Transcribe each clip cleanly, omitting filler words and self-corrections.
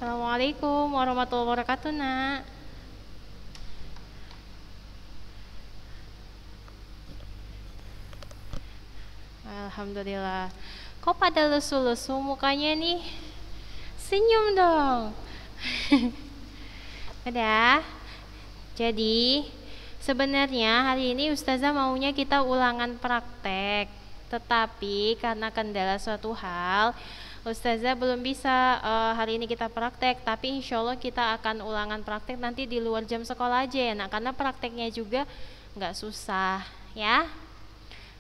Assalamualaikum warahmatullahi wabarakatuh, Nak. Alhamdulillah. Kok pada lesu-lesu mukanya nih? Senyum dong. Udah. Jadi, sebenarnya hari ini Ustazah maunya kita ulangan praktek. Tetapi karena kendala suatu hal, Ustazah belum bisa hari ini kita praktek. Tapi insya Allah kita akan ulangan praktek nanti di luar jam sekolah aja ya, Nak. Karena prakteknya juga nggak susah, ya.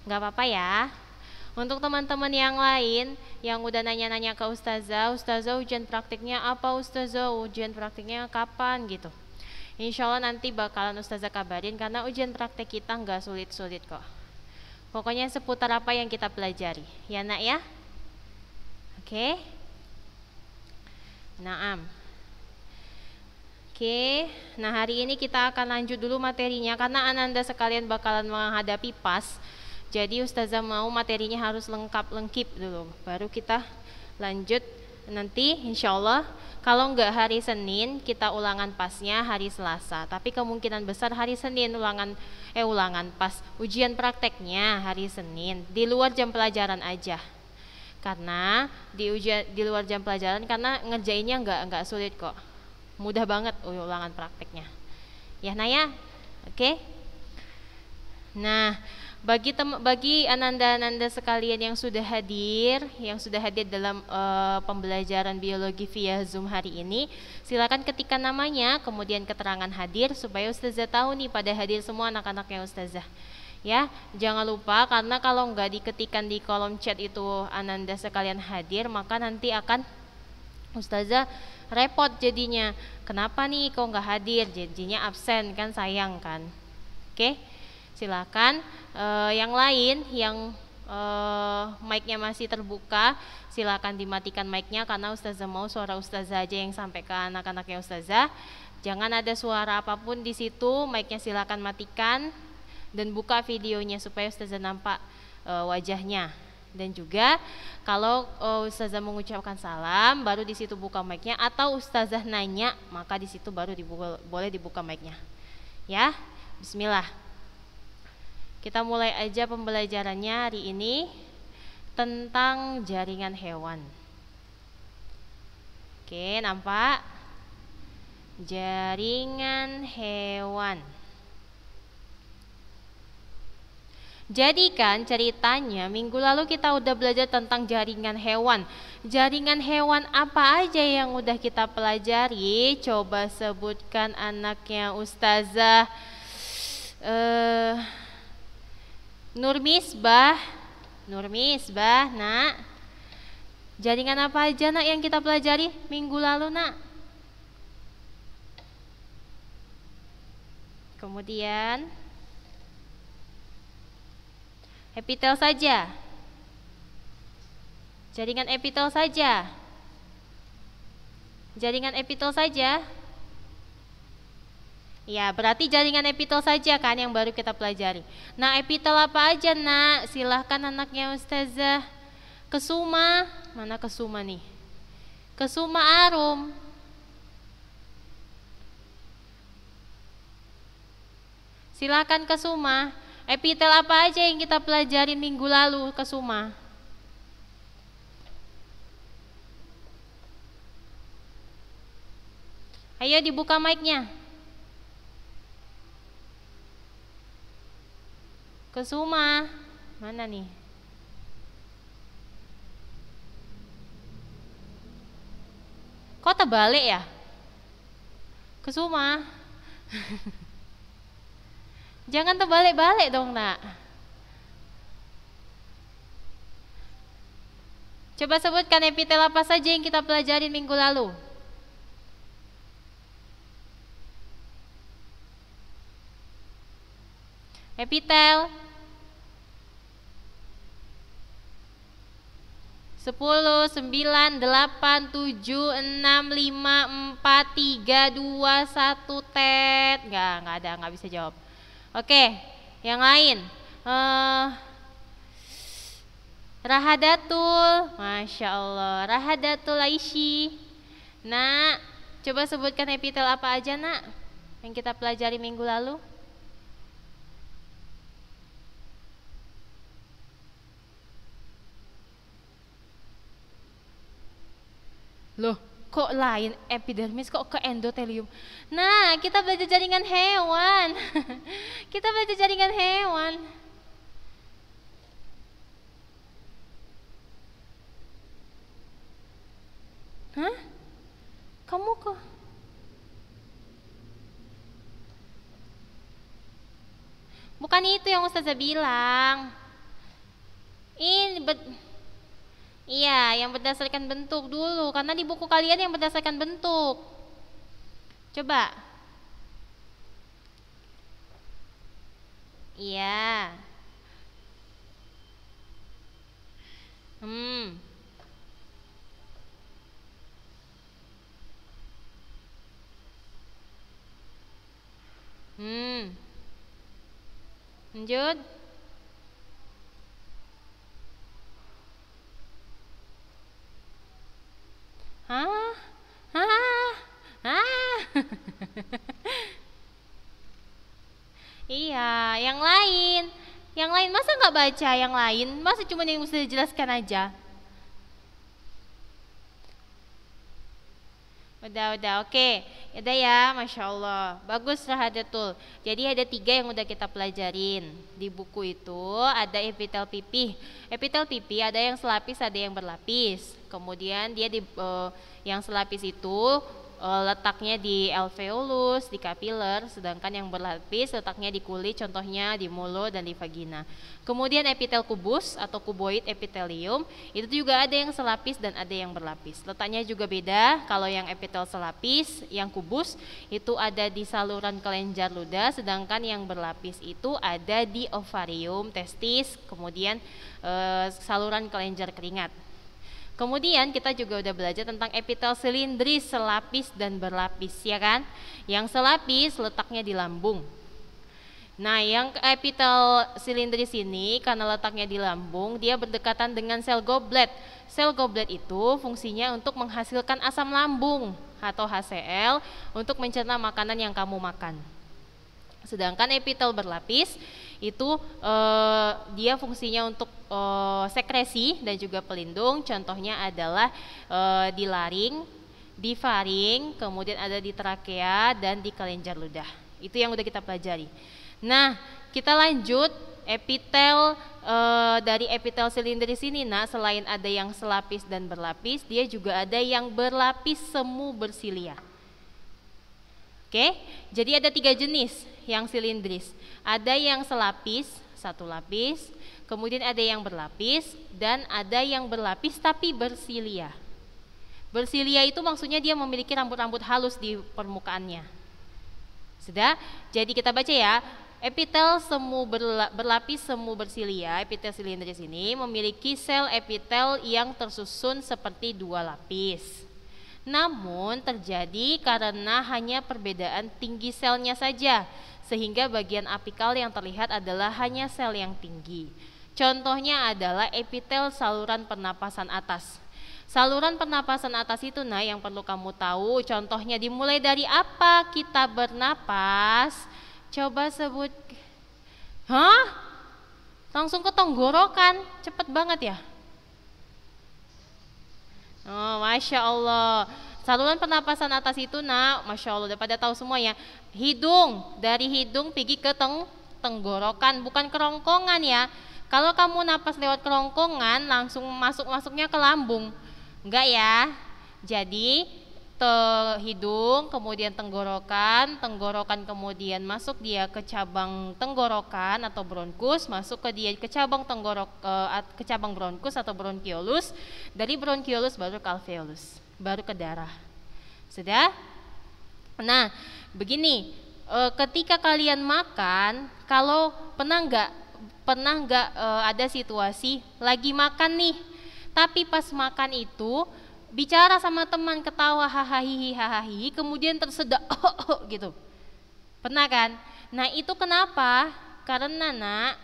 Nggak apa-apa ya. Untuk teman-teman yang lain yang udah nanya-nanya ke Ustazah, Ustazah ujian praktiknya apa, Ustazah ujian praktiknya kapan gitu. Insya Allah nanti bakalan Ustazah kabarin karena ujian praktek kita nggak sulit-sulit kok. Pokoknya seputar apa yang kita pelajari, ya Nak ya. Oke. Naam. Oke, nah hari ini kita akan lanjut dulu materinya karena Ananda sekalian bakalan menghadapi PAS. Jadi Ustazah mau materinya harus lengkap-lengkip dulu, baru kita lanjut nanti insya Allah. Kalau enggak hari Senin, kita ulangan PASnya hari Selasa. Tapi kemungkinan besar hari Senin ulangan PAS, ujian prakteknya hari Senin. Di luar jam pelajaran aja. Karena di luar jam pelajaran karena ngerjainnya enggak sulit kok. Mudah banget ulangan prakteknya. Ya Naya? Oke? Nah, bagi ananda-ananda sekalian yang sudah hadir dalam pembelajaran biologi via Zoom hari ini, silakan ketikkan namanya, kemudian keterangan hadir supaya Ustazah tahu nih pada hadir semua anak-anaknya Ustazah. Ya, jangan lupa karena kalau nggak diketikkan di kolom chat itu ananda sekalian hadir, maka nanti akan Ustazah repot jadinya. Kenapa nih kok nggak hadir? Jadinya absen kan, sayang kan. Oke? Silakan yang lain yang mic-nya masih terbuka, silakan dimatikan mic-nya karena Ustazah mau suara Ustazah aja yang sampai ke anak-anaknya Ustazah. Jangan ada suara apapun di situ, mic-nya silakan matikan dan buka videonya supaya Ustazah nampak wajahnya. Dan juga kalau Ustazah mengucapkan salam, baru di situ buka mic-nya, atau Ustazah nanya, maka di situ baru boleh dibuka mic-nya. Ya, bismillah. Kita mulai aja pembelajarannya hari ini tentang jaringan hewan. Oke, nampak? Jaringan hewan. Jadi kan ceritanya minggu lalu kita udah belajar tentang jaringan hewan. Jaringan hewan apa aja yang udah kita pelajari? Coba sebutkan anaknya Ustazah. Nurmisbah, Nak. Jaringan apa aja Nak yang kita pelajari minggu lalu Nak? Kemudian epitel saja. Jaringan epitel saja. Jaringan epitel saja. Ya, berarti jaringan epitel saja kan yang baru kita pelajari. Nah, epitel apa aja Nak? Silahkan anaknya Ustazah. Kesuma, mana Kesuma nih? Kesuma Arum. Silahkan Kesuma. Epitel apa aja yang kita pelajari minggu lalu Kesuma? Ayo dibuka mic-nya. Kesuma, mana nih? Kok terbalik ya? Kesuma. Jangan terbalik-balik dong Nak. Coba sebutkan epitel apa saja yang kita pelajari minggu lalu. Epitel 10, 9, 8, 7, 6, 5, 4, 3, 2, 1, tet. Nggak bisa jawab. Oke, yang lain. Rahadatul, Masya Allah. Rahadatul Aishi. Nak, coba sebutkan epitel apa aja, Nak, yang kita pelajari minggu lalu. Loh, kok lain epidermis kok ke endotelium? Nah, kita belajar jaringan hewan. Kita belajar jaringan hewan. Hah? Kamu kok? Bukan itu yang Ustazah bilang. Iya, yang berdasarkan bentuk dulu, karena di buku kalian yang berdasarkan bentuk. Coba. Iya. Hmm. Lanjut. Hah? Hah? Hah? Iya, yang lain. Yang lain masa nggak baca yang lain? Masa cuma yang mesti dijelaskan aja? Udah, oke. Udah ya, Masya Allah. Bagus Rahadatul. Jadi ada 3 yang udah kita pelajarin. Di buku itu ada epitel pipih. Epitel pipih ada yang selapis, ada yang berlapis. Kemudian dia yang selapis itu letaknya di alveolus, di kapiler, sedangkan yang berlapis letaknya di kulit, contohnya di mulut dan di vagina. Kemudian epitel kubus atau kuboid epitelium, itu juga ada yang selapis dan ada yang berlapis. Letaknya juga beda, kalau yang epitel selapis, yang kubus, itu ada di saluran kelenjar ludah, sedangkan yang berlapis itu ada di ovarium, testis, kemudian saluran kelenjar keringat. Kemudian kita juga udah belajar tentang epitel silindris, selapis dan berlapis, ya kan? Yang selapis letaknya di lambung. Nah, yang epitel silindris ini karena letaknya di lambung, dia berdekatan dengan sel goblet. Sel goblet itu fungsinya untuk menghasilkan asam lambung atau HCl untuk mencerna makanan yang kamu makan. Sedangkan epitel berlapis itu dia fungsinya untuk sekresi dan juga pelindung. Contohnya adalah di laring, di faring, kemudian ada di trakea dan di kelenjar ludah. Itu yang udah kita pelajari. Nah, kita lanjut epitel dari epitel silindris ini. Nah, selain ada yang selapis dan berlapis, dia juga ada yang berlapis semu bersilia. Oke, jadi ada 3 jenis yang silindris. Ada yang selapis, 1 lapis, kemudian ada yang berlapis, dan ada yang berlapis tapi bersilia. Bersilia itu maksudnya dia memiliki rambut-rambut halus di permukaannya. Sudah? Jadi kita baca ya. Epitel semu berlapis semu bersilia, epitel silindris ini memiliki sel epitel yang tersusun seperti 2 lapis. Namun terjadi karena hanya perbedaan tinggi selnya saja, sehingga bagian apikal yang terlihat adalah hanya sel yang tinggi. Contohnya adalah epitel saluran pernapasan atas. Saluran pernapasan atas itu yang perlu kamu tahu, contohnya dimulai dari apa kita bernapas? Coba sebut. Hah? Langsung ke tenggorokan, cepet banget ya. Oh, Masya Allah. Saluran pernapasan atas itu Masya Allah, udah pada tahu semua ya. Hidung, dari hidung pergi ke tenggorokan, bukan kerongkongan ya. Kalau kamu napas lewat kerongkongan, langsung masuknya ke lambung. Enggak ya. Jadi hidung, kemudian tenggorokan kemudian masuk dia ke cabang tenggorokan atau bronkus, masuk ke cabang ke cabang bronkus atau bronkiolus, dari bronkiolus baru ke alveolus, baru ke darah. Sudah? Nah, begini, ketika kalian makan, kalau pernah nggak ada situasi lagi makan nih, tapi pas makan itu bicara sama teman, ketawa hahaha, kemudian tersedak gitu. Pernah kan? Nah, itu kenapa? Karena nak,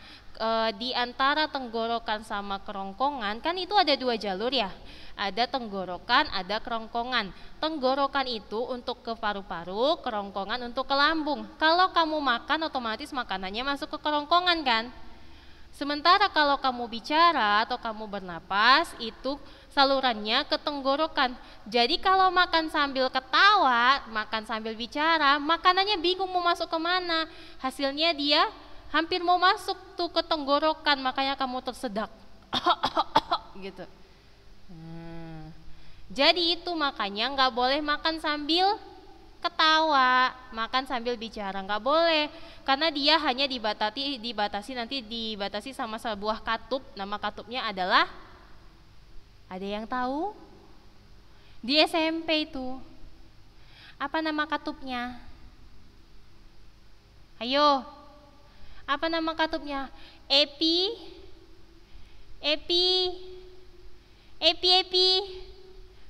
di antara tenggorokan sama kerongkongan kan itu ada 2 jalur ya. Ada tenggorokan, ada kerongkongan. Tenggorokan itu untuk ke paru-paru, kerongkongan untuk ke lambung. Kalau kamu makan otomatis makanannya masuk ke kerongkongan kan. Sementara kalau kamu bicara atau kamu bernapas itu salurannya ke tenggorokan. Jadi kalau makan sambil ketawa, makan sambil bicara, makanannya bingung mau masuk kemana. Hasilnya dia hampir mau masuk tuh ke tenggorokan, makanya kamu tersedak gitu. Jadi itu makanya nggak boleh makan sambil ketawa, makan sambil bicara nggak boleh, karena dia hanya dibatasi sama sebuah katup. Nama katupnya adalah, ada yang tahu? Di SMP itu apa nama katupnya? Ayo, apa nama katupnya? Epi.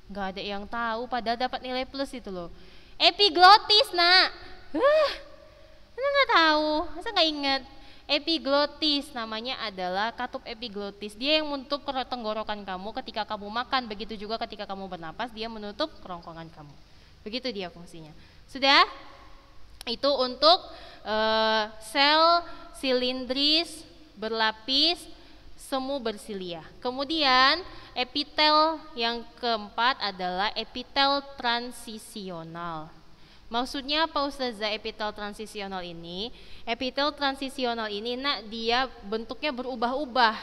Nggak ada yang tahu, padahal dapat nilai plus itu loh. Epiglotis nak. Masa nggak tahu? Masa nggak ingat? Epiglotis namanya adalah katup epiglotis. Dia yang menutup tenggorokan kamu ketika kamu makan. Begitu juga ketika kamu bernapas, dia menutup kerongkongan kamu. Begitu dia fungsinya. Sudah? Itu untuk sel silindris berlapis semu bersilia. Kemudian epitel yang keempat adalah epitel transisional. Maksudnya apa Ustazah epitel transisional ini? Epitel transisional ini nak, dia bentuknya berubah-ubah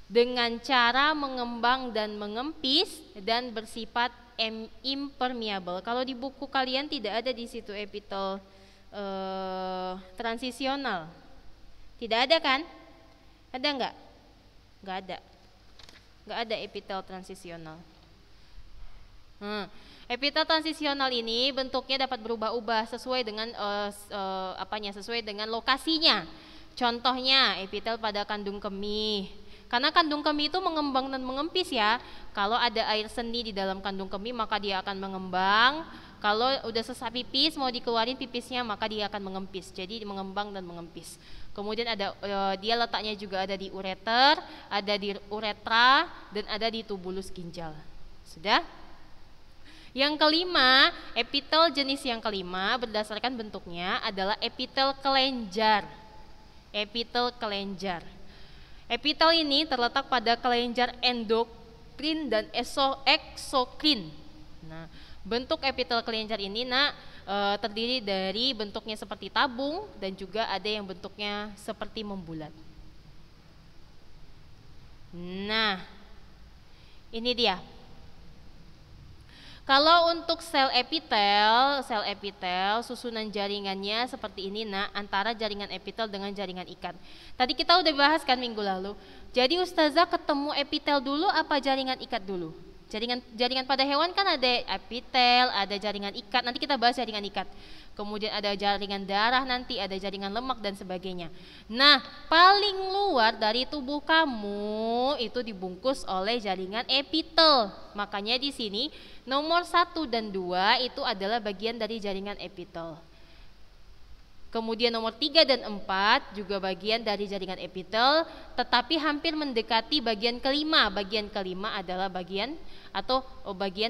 dengan cara mengembang dan mengempis dan bersifat impermeable. Kalau di buku kalian tidak ada di situ epitel transisional. Tidak ada kan? Ada enggak? Enggak ada. Enggak ada epitel transisional. Epitel transisional ini bentuknya dapat berubah-ubah sesuai dengan sesuai dengan lokasinya. Contohnya epitel pada kandung kemih. Karena kandung kemih itu mengembang dan mengempis ya. Kalau ada air seni di dalam kandung kemih maka dia akan mengembang. Kalau udah sesak pipis mau dikeluarin pipisnya maka dia akan mengempis. Jadi mengembang dan mengempis. Kemudian ada dia letaknya juga ada di ureter, ada di uretra, dan ada di tubulus ginjal. Sudah? Yang kelima, epitel jenis yang kelima berdasarkan bentuknya adalah epitel kelenjar. Epitel kelenjar. Epitel ini terletak pada kelenjar endokrin dan eksokrin. Nah, bentuk epitel kelenjar ini terdiri dari bentuknya seperti tabung dan juga ada yang bentuknya seperti membulat. Nah, ini dia. Kalau untuk sel epitel susunan jaringannya seperti ini antara jaringan epitel dengan jaringan ikat. Tadi kita udah bahas kan minggu lalu. Jadi Ustazah ketemu epitel dulu apa jaringan ikat dulu? Jaringan pada hewan kan ada epitel, ada jaringan ikat. Nanti kita bahas jaringan ikat. Kemudian ada jaringan darah, nanti ada jaringan lemak dan sebagainya. Nah, paling luar dari tubuh kamu itu dibungkus oleh jaringan epitel. Makanya di sini nomor 1 dan 2 itu adalah bagian dari jaringan epitel. Kemudian nomor 3 dan 4 juga bagian dari jaringan epitel, tetapi hampir mendekati bagian kelima. Bagian kelima adalah bagian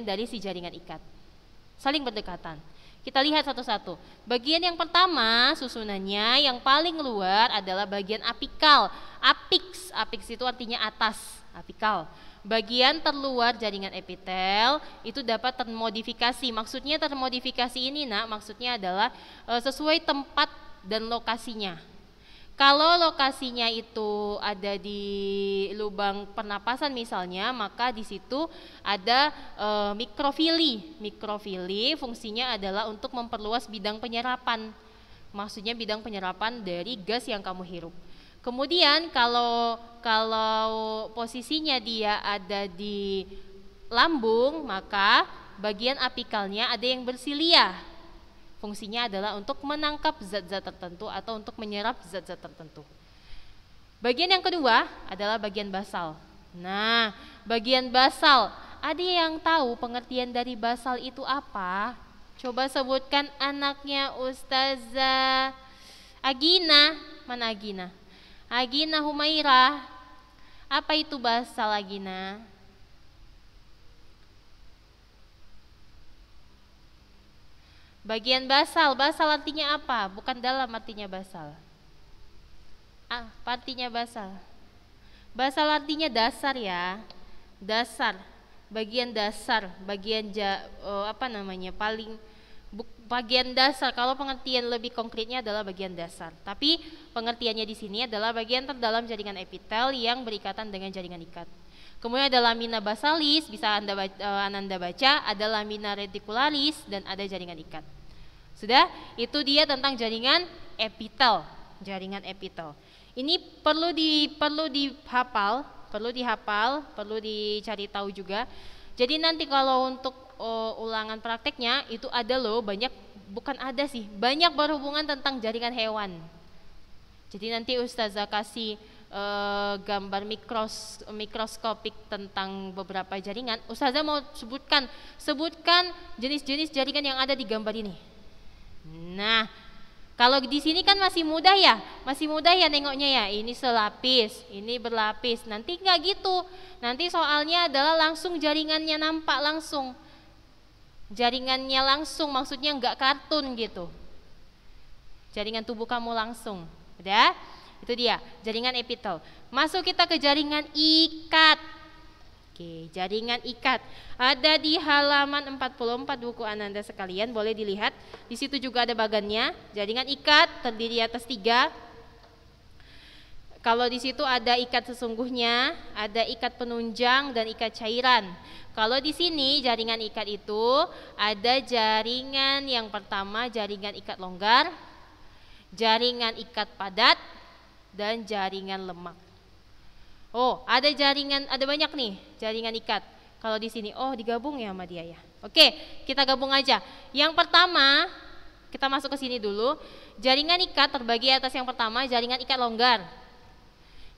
dari si jaringan ikat. Saling berdekatan. Kita lihat satu-satu. Bagian yang pertama susunannya yang paling luar adalah bagian apikal. Apix itu artinya atas, apikal. Bagian terluar jaringan epitel itu dapat termodifikasi. Maksudnya termodifikasi ini maksudnya adalah sesuai tempat dan lokasinya. Kalau lokasinya itu ada di lubang pernapasan misalnya, maka di situ ada mikrofili. Mikrofili fungsinya adalah untuk memperluas bidang penyerapan. Maksudnya bidang penyerapan dari gas yang kamu hirup. Kemudian kalau posisinya dia ada di lambung, maka bagian apikalnya ada yang bersilia. Fungsinya adalah untuk menangkap zat-zat tertentu atau untuk menyerap zat-zat tertentu. Bagian yang kedua adalah bagian basal. Nah, bagian basal, ada yang tahu pengertian dari basal itu apa? Coba sebutkan anaknya Ustazah. Agina, mana Agina? Agina Humairah. Apa itu basal Agina? Bagian basal. Basal artinya apa? Bukan dalam artinya basal. Artinya basal. Basal artinya dasar ya. Dasar. Bagian dasar, bagian bagian dasar. Kalau pengertian lebih konkretnya adalah bagian dasar. Tapi pengertiannya di sini adalah bagian terdalam jaringan epitel yang berikatan dengan jaringan ikat. Kemudian ada lamina basalis, bisa Ananda baca, ada lamina reticularis dan ada jaringan ikat. Sudah? Itu dia tentang jaringan epitel. Jaringan epitel. Ini perlu dihafal, perlu dicari tahu juga. Jadi nanti kalau untuk ulangan prakteknya itu ada loh, banyak berhubungan tentang jaringan hewan. Jadi nanti Ustazah kasih gambar mikroskopik tentang beberapa jaringan. Ustazah mau sebutkan jenis-jenis jaringan yang ada di gambar ini. Nah, kalau di sini kan masih mudah ya nengoknya ya. Ini selapis, ini berlapis. Nanti nggak gitu. Nanti soalnya adalah langsung jaringannya nampak langsung. Jaringannya langsung, maksudnya nggak kartun gitu. Jaringan tubuh kamu langsung. Udah? Itu dia, jaringan epitel. Masuk kita ke jaringan ikat. Oke, jaringan ikat. Ada di halaman 44 buku Ananda sekalian, boleh dilihat. Di situ juga ada bagannya. Jaringan ikat terdiri atas 3. Kalau di situ ada ikat sesungguhnya, ada ikat penunjang dan ikat cairan. Kalau di sini jaringan ikat itu ada jaringan yang pertama, jaringan ikat longgar, jaringan ikat padat, dan jaringan lemak. Oh, ada banyak nih jaringan ikat. Kalau di sini, digabung ya sama dia ya. Oke, kita gabung aja. Yang pertama, kita masuk ke sini dulu. Jaringan ikat terbagi atas yang pertama, jaringan ikat longgar,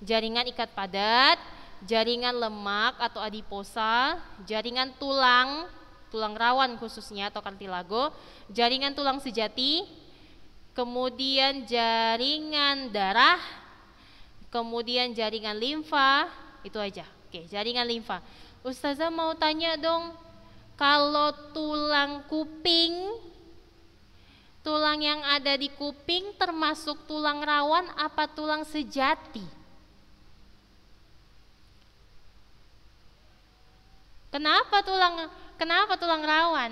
jaringan ikat padat, jaringan lemak atau adiposa, jaringan tulang rawan khususnya atau kartilago, jaringan tulang sejati, kemudian jaringan darah, kemudian jaringan limfa. Itu aja. Oke, jaringan limfa. Ustazah mau tanya dong, kalau tulang kuping, tulang yang ada di kuping termasuk tulang rawan apa tulang sejati? Kenapa tulang rawan?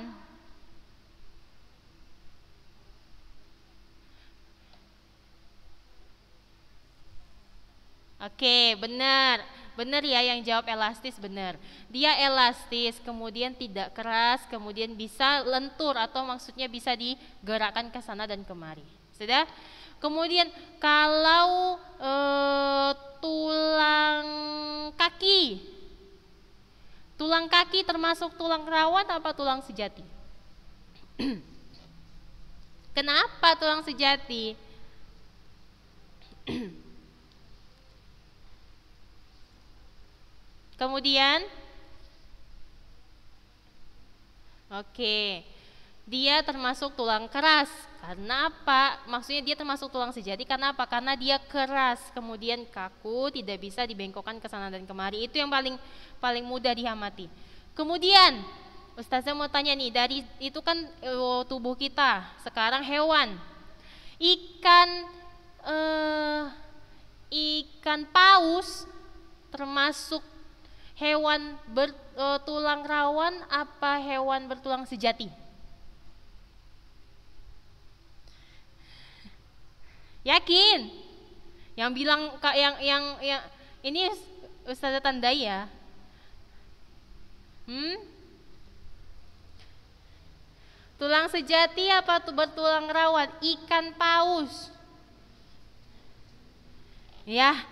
Oke, benar ya yang jawab elastis, benar. Dia elastis, kemudian tidak keras, kemudian bisa lentur atau maksudnya bisa digerakkan ke sana dan kemari. Sudah? Kemudian kalau tulang kaki termasuk tulang rawan apa tulang sejati? Kenapa tulang sejati? Kemudian, dia termasuk tulang keras. Karena apa? Maksudnya dia termasuk tulang sejati karena apa? Karena dia keras, kemudian kaku, tidak bisa dibengkokkan ke sana dan kemari. Itu yang paling mudah diamati. Kemudian, Ustazah mau tanya nih, dari itu kan tubuh kita, sekarang hewan. Ikan paus termasuk hewan bertulang rawan apa hewan bertulang sejati? Yakin? Yang bilang yang ini Ustazah tandai ya. Tulang sejati apa bertulang rawan? Ikan paus. Ya.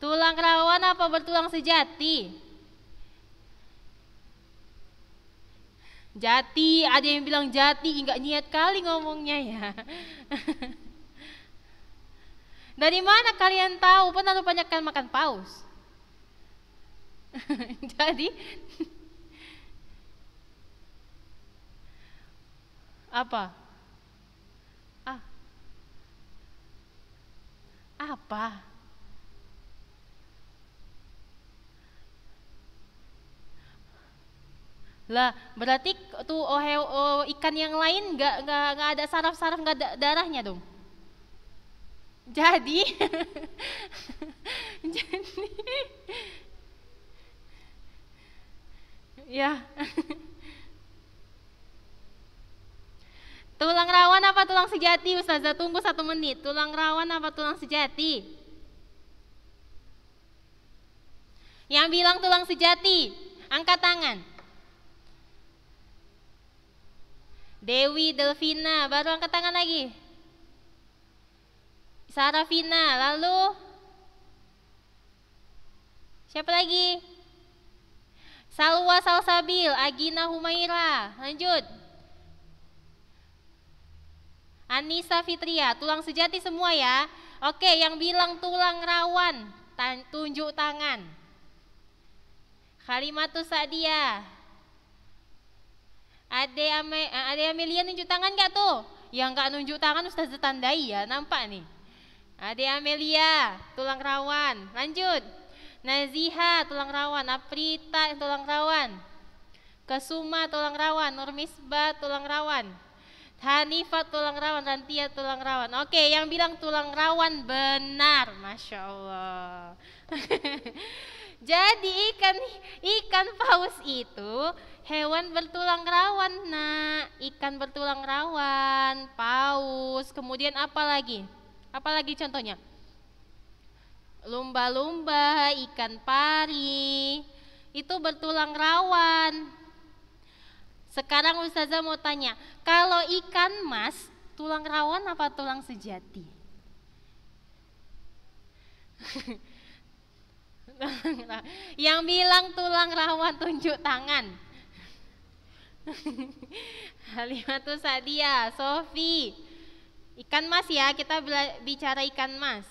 Tulang rawan apa bertulang sejati? Jati, ada yang bilang jati, enggak niat kali ngomongnya ya. Dari mana kalian tahu? Pernah banyak kan makan paus? Jadi Apa? Ah, apa? Lah, berarti tuh ikan yang lain nggak ada saraf-saraf, nggak ada darahnya dong. Jadi, jadi, ya, tulang rawan apa tulang sejati, Ustazah? Tunggu 1 menit. Tulang rawan apa tulang sejati? Yang bilang tulang sejati, angkat tangan. Dewi Delvina, baru angkat tangan lagi. Sarafina, lalu siapa lagi? Salwa Salsabil, Agina Humaira, lanjut. Anissa Fitria, tulang sejati semua ya. Oke, yang bilang tulang rawan, tunjuk tangan. Khalimatus Sadia. Ade Amelia nunjuk tangan gak tuh? Yang gak nunjuk tangan Ustazah tandai ya, nampak nih. Ade Amelia, tulang rawan. Lanjut. Naziha, tulang rawan. Aprita, tulang rawan. Kesuma, tulang rawan. Nurmisbah, tulang rawan. Hanifah, tulang rawan. Rantia, tulang rawan. Oke, yang bilang tulang rawan benar. Masya Allah. Jadi ikan paus itu hewan bertulang rawan, nak. Ikan bertulang rawan, paus. Kemudian apa lagi? Apa lagi contohnya? Lumba-lumba, ikan pari, itu bertulang rawan. Sekarang Ustazah mau tanya, kalau ikan mas, tulang rawan apa tulang sejati? Yang bilang tulang rawan tunjuk tangan. Halimatus Sadia, Sofi. Ikan mas ya, kita bicara ikan mas.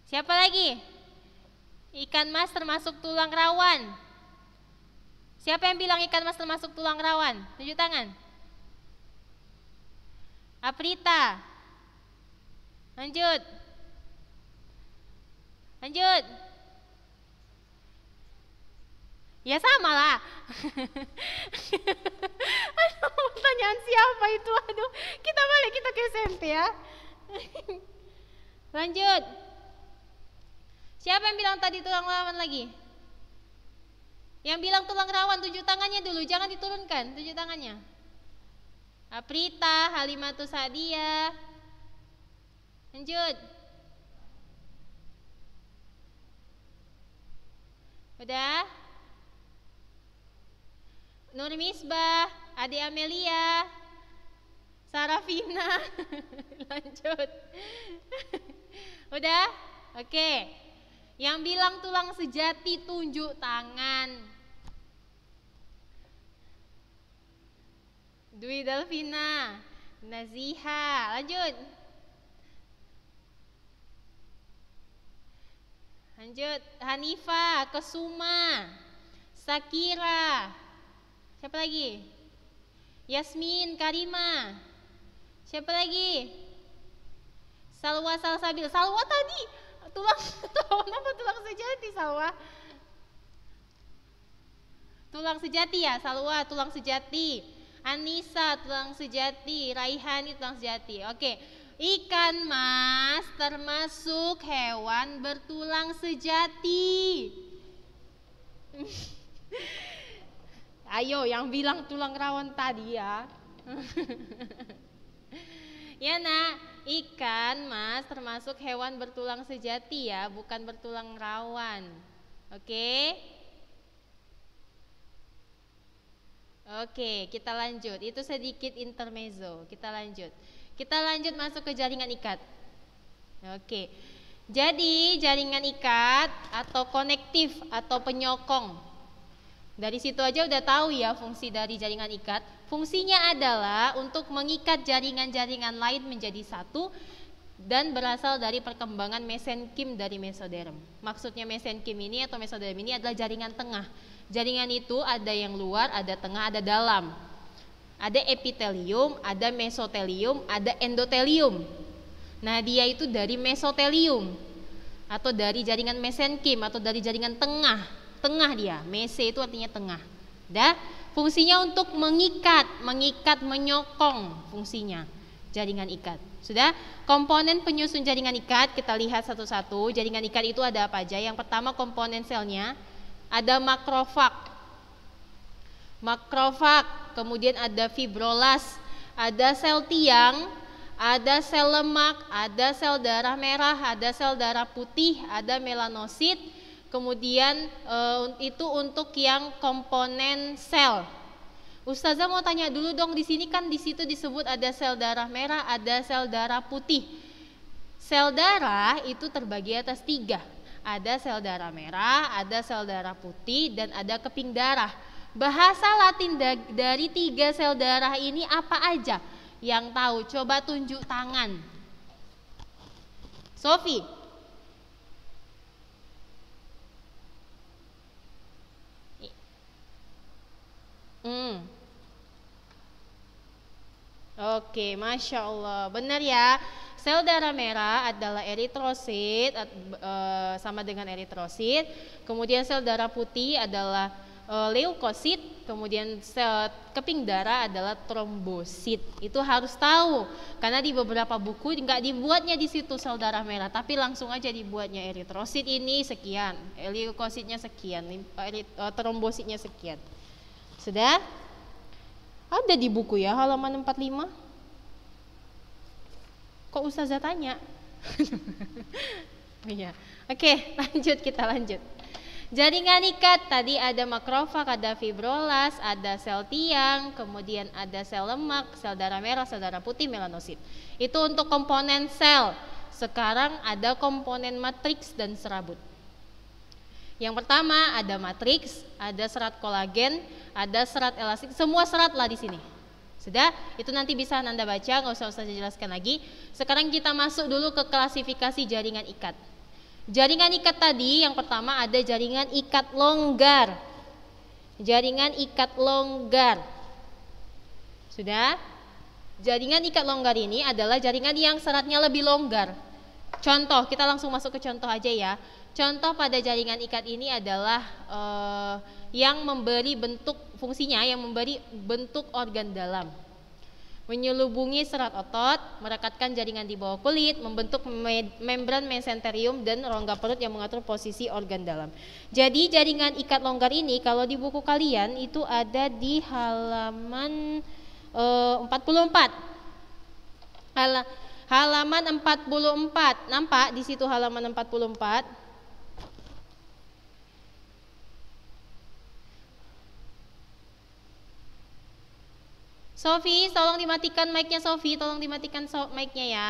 Siapa lagi? Ikan mas termasuk tulang rawan. Siapa yang bilang ikan mas termasuk tulang rawan? Tunjuk tangan. Aprita. Lanjut. Lanjut. Ya sama lah. Aduh, pertanyaan siapa itu? Aduh, kita balik kita ke SMP ya. Lanjut. Siapa yang bilang tadi tulang rawan lagi? Yang bilang tulang rawan, tunjuk tangannya dulu, jangan diturunkan, tunjuk tangannya. Aprita, Halimatus Sadia. Lanjut. Udah? Nurmisbah, Ade Amelia, Sarafina. Lanjut. Udah? Oke. Yang bilang tulang sejati tunjuk tangan. Dwi Delvina, Naziha. Lanjut. Lanjut. Hanifah, Kesuma, Sakira. Siapa lagi? Yasmin, Karima. Siapa lagi? Salwa Salsabil. Salwa tadi tulang apa tulang sejati Salwa? Tulang sejati ya, Salwa tulang sejati. Anissa tulang sejati, Raihani tulang sejati. Oke. Ikan mas termasuk hewan bertulang sejati. Ayo yang bilang tulang rawan tadi ya. Ya nak, ikan mas termasuk hewan bertulang sejati ya, bukan bertulang rawan. Oke? Oke, kita lanjut. Itu sedikit intermezzo. Kita lanjut masuk ke jaringan ikat. Oke. Jadi jaringan ikat atau konektif atau penyokong. Dari situ aja udah tahu ya fungsi dari jaringan ikat. Fungsinya adalah untuk mengikat jaringan-jaringan lain menjadi satu dan berasal dari perkembangan mesenkim dari mesoderm. Maksudnya mesenkim ini atau mesoderm ini adalah jaringan tengah. Jaringan itu ada yang luar, ada tengah, ada dalam. Ada epitelium, ada mesotelium, ada endotelium. Nah, dia itu dari mesotelium atau dari jaringan mesenkim atau dari jaringan tengah. Tengah dia. Mese itu artinya tengah. Dah, fungsinya untuk mengikat, menyokong fungsinya. Jaringan ikat. Sudah? Komponen penyusun jaringan ikat kita lihat satu-satu. Jaringan ikat itu ada apa aja? Yang pertama komponen selnya ada makrofag. Kemudian ada fibrolas, ada sel tiang, ada sel lemak, ada sel darah merah, ada sel darah putih, ada melanosit. Kemudian itu untuk yang komponen sel. Ustazah mau tanya dulu dong, di sini kan di situ disebut ada sel darah merah, ada sel darah putih. Sel darah itu terbagi atas 3. Ada sel darah merah, ada sel darah putih, dan ada keping darah. Bahasa Latin dari 3 sel darah ini apa aja? Yang tahu coba tunjuk tangan. Sofi. Oke, Masya Allah, benar ya. Sel darah merah adalah eritrosit, sama dengan eritrosit. Kemudian sel darah putih adalah leukosit. Kemudian sel keping darah adalah trombosit. Itu harus tahu, karena di beberapa buku nggak dibuatnya di situ sel darah merah, tapi langsung aja dibuatnya eritrosit ini sekian, leukositnya sekian, trombositnya sekian. Sudah? Ada di buku ya, halaman 45. Kok Ustazah tanya? Iya. Oke, kita lanjut. Jaringan ikat tadi ada makrofag, ada fibrolas, ada sel tiang, kemudian ada sel lemak, sel darah merah, sel darah putih, melanosit. Itu untuk komponen sel. Sekarang ada komponen matriks dan serabut. Yang pertama ada matriks, ada serat kolagen, ada serat elastik, semua serat lah di sini. Sudah? Itu nanti bisa Anda baca, nggak usah saya jelaskan lagi. Sekarang kita masuk dulu ke klasifikasi jaringan ikat. Jaringan ikat tadi yang pertama ada jaringan ikat longgar. Jaringan ikat longgar. Sudah? Jaringan ikat longgar ini adalah jaringan yang seratnya lebih longgar. Contoh, kita langsung masuk ke contoh aja ya. Contoh pada jaringan ikat ini adalah yang memberi bentuk fungsinya, yang memberi bentuk organ dalam. Menyelubungi serat otot, merekatkan jaringan di bawah kulit, membentuk membran mesenterium dan rongga perut yang mengatur posisi organ dalam. Jadi jaringan ikat longgar ini kalau di buku kalian itu ada di halaman 44. Halaman 44. Nampak di situ halaman 44? Sofi, tolong dimatikan mic-nya Sofi, tolong dimatikan mic-nya ya.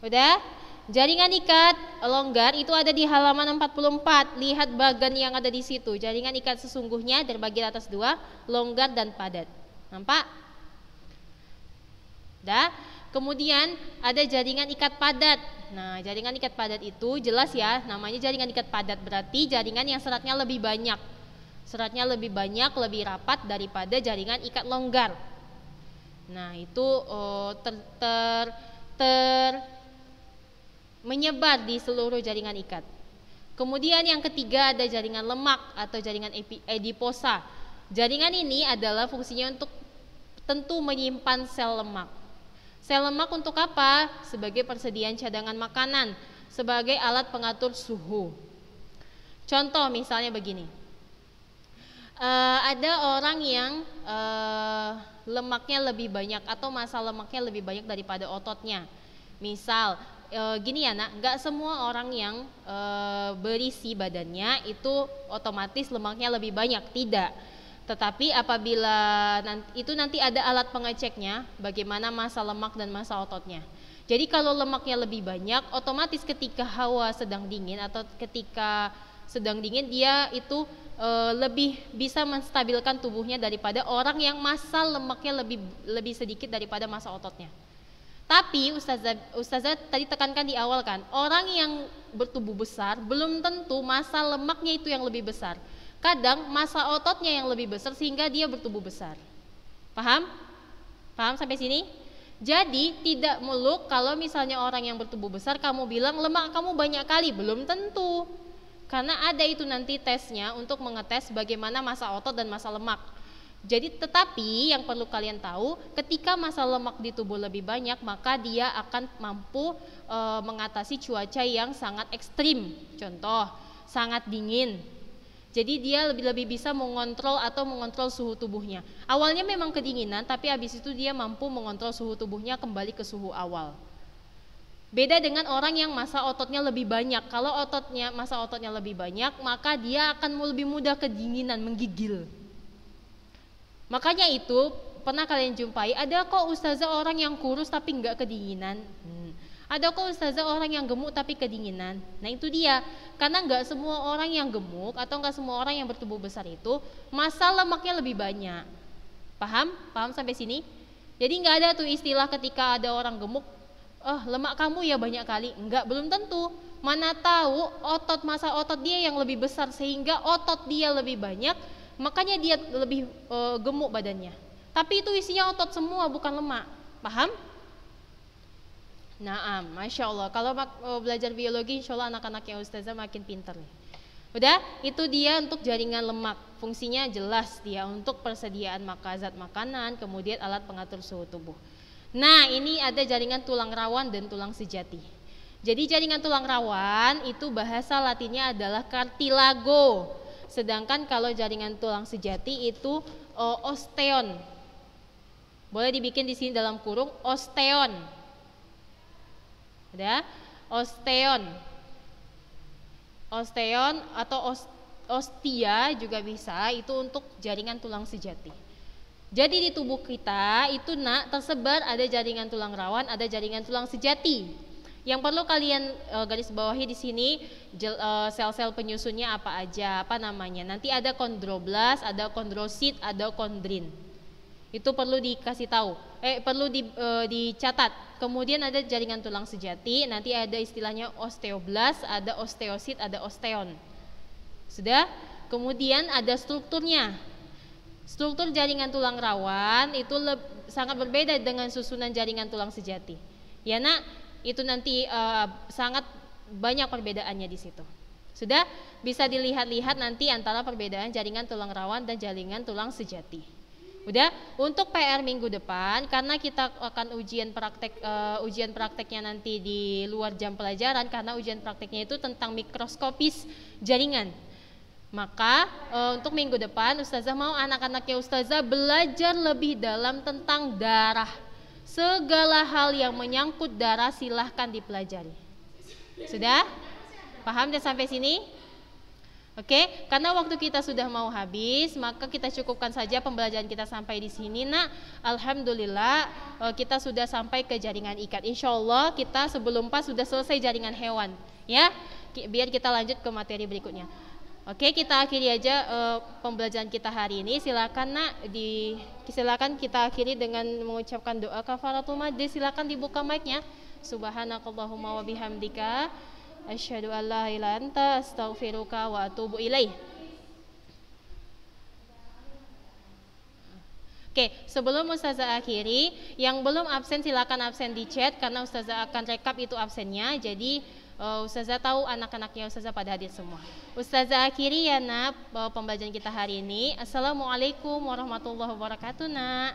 Udah? Jaringan ikat longgar itu ada di halaman 44. Lihat bagan yang ada di situ. Jaringan ikat sesungguhnya dari bagian atas 2, longgar dan padat. Nampak? Udah? Kemudian ada jaringan ikat padat. Nah, jaringan ikat padat itu jelas ya, namanya jaringan ikat padat, berarti jaringan yang seratnya lebih banyak. Seratnya lebih banyak, lebih rapat daripada jaringan ikat longgar. Nah, itu menyebar di seluruh jaringan ikat. Kemudian yang ketiga ada jaringan lemak atau jaringan adiposa. Jaringan ini adalah fungsinya untuk tentu menyimpan sel lemak. Sel lemak untuk apa? Sebagai persediaan cadangan makanan, sebagai alat pengatur suhu. Contoh misalnya begini. Ada orang yang lemaknya lebih banyak atau massa lemaknya lebih banyak daripada ototnya. Misal gini ya nak, nggak semua orang yang berisi badannya itu otomatis lemaknya lebih banyak, tidak. Tetapi apabila nanti ada alat pengeceknya bagaimana massa lemak dan massa ototnya. Jadi kalau lemaknya lebih banyak, otomatis ketika hawa sedang dingin atau ketika sedang dingin dia itu lebih bisa menstabilkan tubuhnya daripada orang yang massa lemaknya lebih sedikit daripada massa ototnya. Tapi Ustazah tadi tekankan di awal kan, orang yang bertubuh besar belum tentu massa lemaknya itu yang lebih besar. Kadang massa ototnya yang lebih besar sehingga dia bertubuh besar. Paham? Paham sampai sini? Jadi tidak muluk kalau misalnya orang yang bertubuh besar kamu bilang lemak kamu banyak kali, belum tentu. Karena ada itu nanti tesnya untuk mengetes bagaimana massa otot dan massa lemak. Jadi tetapi yang perlu kalian tahu, ketika massa lemak di tubuh lebih banyak, maka dia akan mampu mengatasi cuaca yang sangat ekstrim. Contoh, sangat dingin. Jadi dia lebih bisa mengontrol suhu tubuhnya. Awalnya memang kedinginan, tapi habis itu dia mampu mengontrol suhu tubuhnya kembali ke suhu awal. Beda dengan orang yang massa ototnya lebih banyak. Kalau massa ototnya lebih banyak, maka dia akan lebih mudah kedinginan, menggigil. Makanya itu pernah kalian jumpai, ada kok ustazah orang yang kurus tapi nggak kedinginan. Ada kok ustazah orang yang gemuk tapi kedinginan. Nah itu dia, karena nggak semua orang yang gemuk atau nggak semua orang yang bertubuh besar itu massa lemaknya lebih banyak. Paham? Paham sampai sini? Jadi nggak ada tuh istilah ketika ada orang gemuk, lemak kamu ya banyak kali. Enggak, belum tentu. Mana tahu massa otot dia yang lebih besar sehingga otot dia lebih banyak, makanya dia lebih gemuk badannya. Tapi itu isinya otot semua, bukan lemak. Paham? Nah, Masya Allah. Kalau belajar biologi, insya Allah anak-anaknya ustazah makin pintar nih. Udah, itu dia untuk jaringan lemak. Fungsinya jelas dia untuk persediaan zat makanan, kemudian alat pengatur suhu tubuh. Nah, ini ada jaringan tulang rawan dan tulang sejati. Jadi jaringan tulang rawan itu bahasa latinnya adalah cartilago. Sedangkan kalau jaringan tulang sejati itu osteon. Boleh dibikin di sini dalam kurung osteon. Ada osteon atau ostia juga bisa, itu untuk jaringan tulang sejati. Jadi di tubuh kita itu tersebar ada jaringan tulang rawan, ada jaringan tulang sejati. Yang perlu kalian garis bawahi di sini sel-sel penyusunnya apa aja, apa namanya. Nanti ada kondroblast, ada kondrosit, ada kondrin. Itu perlu dikasih tahu, perlu dicatat. Kemudian ada jaringan tulang sejati, nanti ada istilahnya osteoblast, ada osteosit, ada osteon. Sudah? Kemudian ada strukturnya. Struktur jaringan tulang rawan itu sangat berbeda dengan susunan jaringan tulang sejati. Ya nak, itu nanti sangat banyak perbedaannya di situ. Sudah? Bisa dilihat-lihat nanti antara perbedaan jaringan tulang rawan dan jaringan tulang sejati. Udah, untuk PR minggu depan, karena kita akan ujian prakteknya nanti di luar jam pelajaran, karena ujian prakteknya itu tentang mikroskopis jaringan. Maka untuk minggu depan ustazah mau anak-anaknya ustazah belajar lebih dalam tentang darah. Segala hal yang menyangkut darah silahkan dipelajari. Sudah? Paham dan sampai sini? Oke, karena waktu kita sudah mau habis, maka kita cukupkan saja pembelajaran kita sampai di sini. Nah, alhamdulillah kita sudah sampai ke jaringan ikat. Insya Allah kita sebelum pas sudah selesai jaringan hewan, ya. Biar kita lanjut ke materi berikutnya. Oke, kita akhiri aja pembelajaran kita hari ini. Silakan silakan kita akhiri dengan mengucapkan doa kafaratul majlis. Silakan dibuka mic-nya. Subhanakallahumma wa bihamdika asyhadu an la ilaha illa anta astaghfiruka wa atubu ilaih. Oke, sebelum ustazah akhiri, yang belum absen silakan absen di chat karena ustazah akan rekap itu absennya. Jadi ustazah tahu anak-anaknya ustazah pada hadir semua. Ustazah akhiri ya nak pembelajaran kita hari ini. Assalamualaikum warahmatullahi wabarakatuh nak.